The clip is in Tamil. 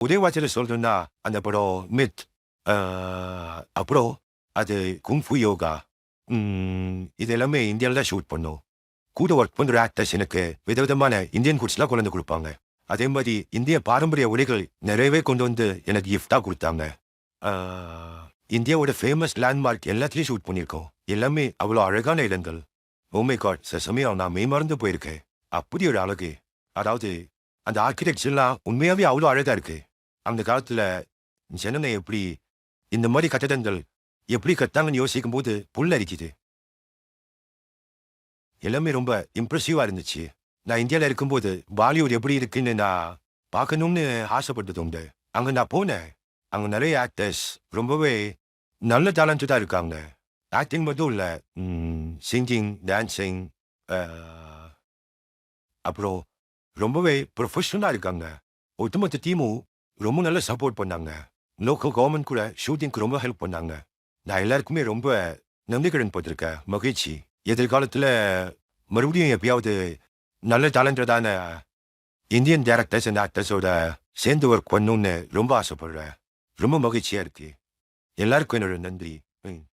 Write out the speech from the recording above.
ஒரே வார்த்தையில சொல்லணும்னா, அந்த படம் மித். அ அப்புறம் அது குங்ஃபூ யோகா. இது எல்லாமே இந்தியால தான் ஷூட் பண்ணோம். கூட ஒர்க் பண்ற ஆக்டர்ஸ் எனக்கு விதவிதமான இந்தியன் ஃபுட்ஸ்லாம் கொண்டு வந்து குடுப்பாங்க. அதே மாரி இந்திய பாரம்பரிய உடைகள் நிறையவே கொண்டு வந்து எனக்கு கிஃப்ட்டா குடுத்தாங்க. ஆ இந்தியாவோட ஃபேமஸ் லேண்ட்மார்க் எல்லாத்துலயும் ஷூட் பண்ணியிருக்கோம். எல்லாமே அவ்வளோ அழகான இடங்கள். Oh my god! சில சமயம் நான் மெய்மறந்து போயிருக்கேன். அப்படி ஒரு அழகு. அதாவது அந்த ஆர்க்கிடெக்சர்லாம் உண்மையாவே அவ்வளோ அழகா இருக்கு. அந்த காலத்துல ஜனங்க எப்படி இந்த மாரி கட்டடங்கள் எப்படி கட்டாங்கன்னு யோசிக்கும்போது புல்லரிக்குது. எல்லாமே ரொம்ப இம்ப்ரெசிவா இருந்துச்சு. நான் இந்தியால இருக்கும்போது பாலிவுட் எப்படி இருக்குன்னு நான் பார்க்கணும்னு ஆசைப்பட்டது உண்டு. அங்க நான் போனேன். அங்க நெறைய ஆக்டர்ஸ் ரொம்பவே நல்ல டேலண்டடா இருக்காங்க. ஆக்டிங் மட்டும் இல்ல. சிங்கிங், டான்சிங் அ அப்புறம் ரொம்பவே புரொஃபஷனலா இருக்காங்க. ஒட்டுமொத்த டீமும் ரொம்ப நல்லா சப்போர்ட் பண்ணாங்க. லோக்கல் கவர்ன்மெண்ட் கூட ஷூட்டிங்க்கு ரொம்ப ஹெல்ப் பண்ணாங்க. நான் எல்லாருக்குமே ரொம்ப நன்றி கடன் பட்டிருக்கேன். மகிழ்ச்சி. எதிர்காலத்துல மறுபடியும் எப்பயாவது நல்ல டேலண்டடான இந்தியன் டைரக்டர்ஸ் அண்ட் ஆக்டர்ஸோட சேர்ந்து ஒர்க் பண்ணணும்னு ரொம்ப ஆசைப்படுறேன். ரொம்ப மகிழ்ச்சியா இருக்கு. எல்லாருக்கும் என்னோட நன்றி. ம்.